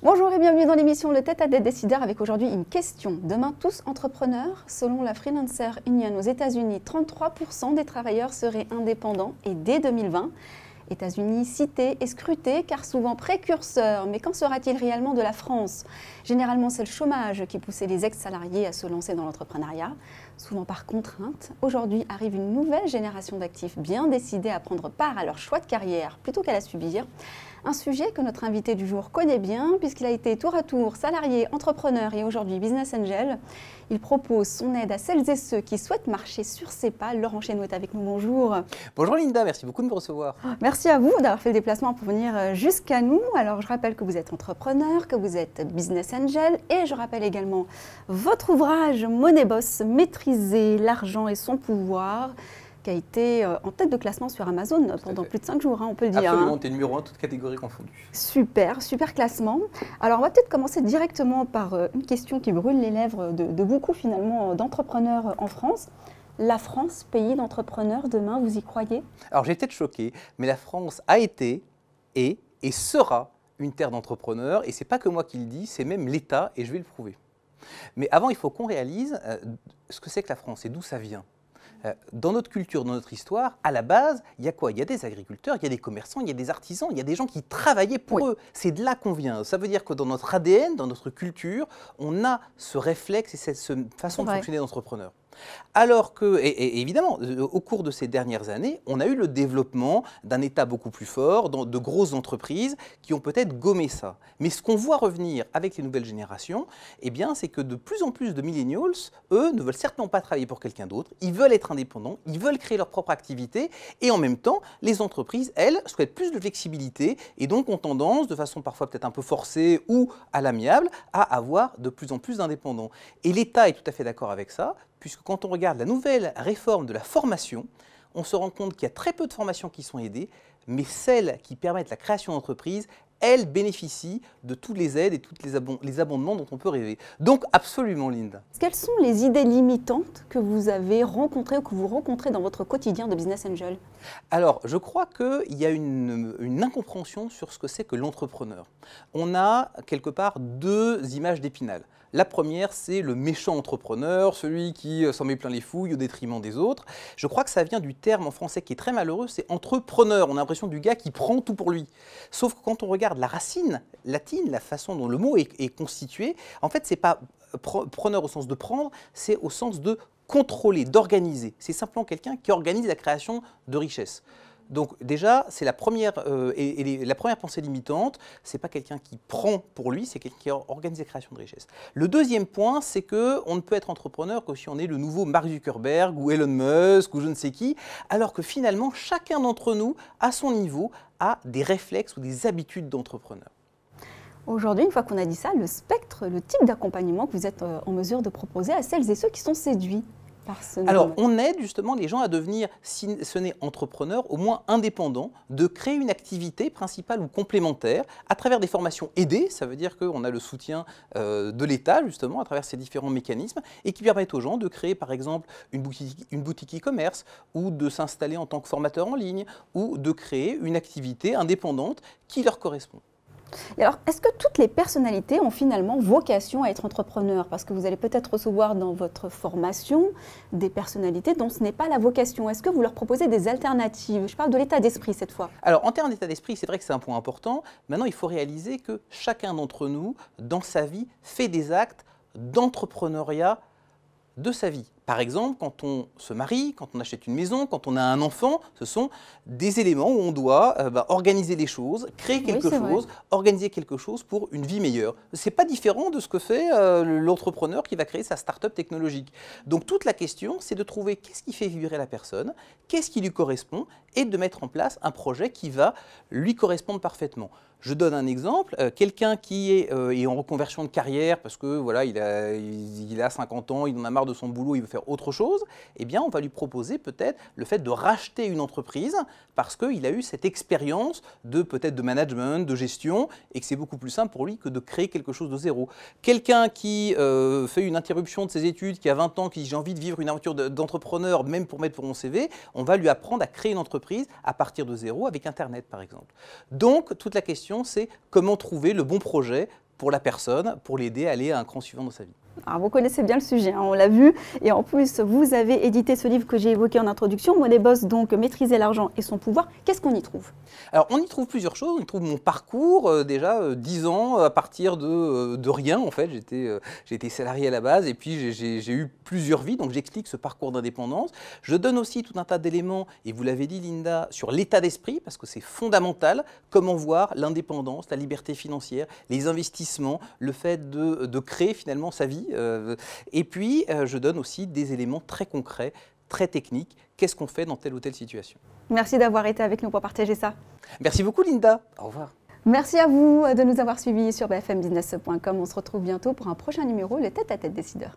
Bonjour et bienvenue dans l'émission Le Tête-à-Tête décideur avec aujourd'hui une question. Demain, tous entrepreneurs? Selon la Freelancer Union aux États-Unis, 33% des travailleurs seraient indépendants et dès 2020. États-Unis cités et scrutés car souvent précurseurs. Mais qu'en sera-t-il réellement de la France? Généralement, c'est le chômage qui poussait les ex-salariés à se lancer dans l'entrepreneuriat, souvent par contrainte. Aujourd'hui arrive une nouvelle génération d'actifs bien décidés à prendre part à leur choix de carrière plutôt qu'à la subir. Un sujet que notre invité du jour connaît bien puisqu'il a été tour à tour salarié, entrepreneur et aujourd'hui business angel. Il propose son aide à celles et ceux qui souhaitent marcher sur ses pas. Laurent Chéneau est avec nous, bonjour. Bonjour Linda, merci beaucoup de me recevoir. Merci à vous d'avoir fait le déplacement pour venir jusqu'à nous. Alors je rappelle que vous êtes entrepreneur, que vous êtes business angel et je rappelle également votre ouvrage Money Boss, maîtriser l'argent et son pouvoir, qui a été en tête de classement sur Amazon pendant plus de 5 jours, on peut le dire. Absolument, tu es numéro 1, toutes catégories confondues. Super, super classement. Alors on va peut-être commencer directement par une question qui brûle les lèvres de beaucoup finalement d'entrepreneurs en France. La France, pays d'entrepreneurs, demain, vous y croyez? Alors j'ai été choqué, mais la France a été, est et sera une terre d'entrepreneurs. Et ce n'est pas que moi qui le dis, c'est même l'État et je vais le prouver. Mais avant, il faut qu'on réalise ce que c'est que la France et d'où ça vient. Dans notre culture, dans notre histoire, à la base, il y a quoi? Il y a des agriculteurs, il y a des commerçants, il y a des artisans, il y a des gens qui travaillaient pour eux. C'est de là qu'on vient. Ça veut dire que dans notre ADN, dans notre culture, on a ce réflexe et cette façon de fonctionner d'entrepreneur. Alors que, et évidemment, au cours de ces dernières années, on a eu le développement d'un État beaucoup plus fort, de grosses entreprises qui ont peut-être gommé ça. Mais ce qu'on voit revenir avec les nouvelles générations, eh bien, c'est que de plus en plus de millennials, eux, ne veulent certainement pas travailler pour quelqu'un d'autre. Ils veulent être indépendants, ils veulent créer leur propre activité. Et en même temps, les entreprises, elles, souhaitent plus de flexibilité et donc ont tendance, de façon parfois peut-être un peu forcée ou à l'amiable, à avoir de plus en plus d'indépendants. Et l'État est tout à fait d'accord avec ça, puisque quand on regarde la nouvelle réforme de la formation, on se rend compte qu'il y a très peu de formations qui sont aidées, mais celles qui permettent la création d'entreprises, elles bénéficient de toutes les aides et tous les abondements dont on peut rêver. Donc absolument, Linda. Quelles sont les idées limitantes que vous avez rencontrées ou que vous rencontrez dans votre quotidien de business angel? Alors, je crois qu'il y a une incompréhension sur ce que c'est que l'entrepreneur. On a quelque part deux images d'Épinal. La première, c'est le méchant entrepreneur, celui qui s'en met plein les fouilles au détriment des autres. Je crois que ça vient du terme en français qui est très malheureux, c'est entrepreneur. On a l'impression du gars qui prend tout pour lui. Sauf que quand on regarde la racine latine, la façon dont le mot est constitué, en fait, c'est pas preneur au sens de prendre, c'est au sens de contrôler, d'organiser. C'est simplement quelqu'un qui organise la création de richesses. Donc déjà, c'est la première, la première pensée limitante, ce n'est pas quelqu'un qui prend pour lui, c'est quelqu'un qui organise la création de richesses. Le deuxième point, c'est qu'on ne peut être entrepreneur que si on est le nouveau Mark Zuckerberg ou Elon Musk ou je ne sais qui, alors que finalement, chacun d'entre nous, à son niveau, a des réflexes ou des habitudes d'entrepreneur. Aujourd'hui, une fois qu'on a dit ça, le spectre, le type d'accompagnement que vous êtes en mesure de proposer à celles et ceux qui sont séduits par ce Alors, on aide justement les gens à devenir, si ce n'est entrepreneur, au moins indépendant, de créer une activité principale ou complémentaire à travers des formations aidées, ça veut dire qu'on a le soutien de l'État justement à travers ces différents mécanismes et qui permettent aux gens de créer par exemple une boutique e-commerce ou de s'installer en tant que formateur en ligne ou de créer une activité indépendante qui leur correspond. Et alors, est-ce que toutes les personnalités ont finalement vocation à être entrepreneurs? Parce que vous allez peut-être recevoir dans votre formation des personnalités dont ce n'est pas la vocation. Est-ce que vous leur proposez des alternatives? Je parle de l'état d'esprit cette fois. Alors, en termes d'état d'esprit, c'est vrai que c'est un point important. Maintenant, il faut réaliser que chacun d'entre nous, dans sa vie, fait des actes d'entrepreneuriat de sa vie. Par exemple, quand on se marie, quand on achète une maison, quand on a un enfant, ce sont des éléments où on doit organiser les choses, créer quelque chose, organiser quelque chose pour une vie meilleure. Ce n'est pas différent de ce que fait l'entrepreneur qui va créer sa start-up technologique. Donc toute la question, c'est de trouver qu'est-ce qui fait vibrer la personne, qu'est-ce qui lui correspond et de mettre en place un projet qui va lui correspondre parfaitement. Je donne un exemple, quelqu'un qui est en reconversion de carrière parce que voilà, il a 50 ans, il en a marre de son boulot, il veut faire autre chose, eh bien on va lui proposer peut-être le fait de racheter une entreprise parce qu'il a eu cette expérience peut-être de management, de gestion et que c'est beaucoup plus simple pour lui que de créer quelque chose de zéro. Quelqu'un qui fait une interruption de ses études, qui a 20 ans, qui dit j'ai envie de vivre une aventure d'entrepreneur, même pour mettre pour mon CV, on va lui apprendre à créer une entreprise à partir de zéro avec Internet par exemple. Donc toute la question c'est comment trouver le bon projet pour la personne, pour l'aider à aller à un cran suivant dans sa vie. Alors, vous connaissez bien le sujet, hein, on l'a vu. Et en plus, vous avez édité ce livre que j'ai évoqué en introduction, Money Boss, donc Maîtriser l'argent et son pouvoir. Qu'est-ce qu'on y trouve? Alors, on y trouve plusieurs choses. On y trouve mon parcours, déjà 10 ans à partir de rien, en fait. J'ai été salarié à la base et puis j'ai eu plusieurs vies, donc j'explique ce parcours d'indépendance. Je donne aussi tout un tas d'éléments, et vous l'avez dit, Linda, sur l'état d'esprit, parce que c'est fondamental. Comment voir l'indépendance, la liberté financière, les investissements, le fait de créer finalement sa vie. Et puis, je donne aussi des éléments très concrets, très techniques. Qu'est-ce qu'on fait dans telle ou telle situation? Merci d'avoir été avec nous pour partager ça. Merci beaucoup, Linda. Au revoir. Merci à vous de nous avoir suivis sur bfmbusiness.com. On se retrouve bientôt pour un prochain numéro, le Tête à Tête décideur.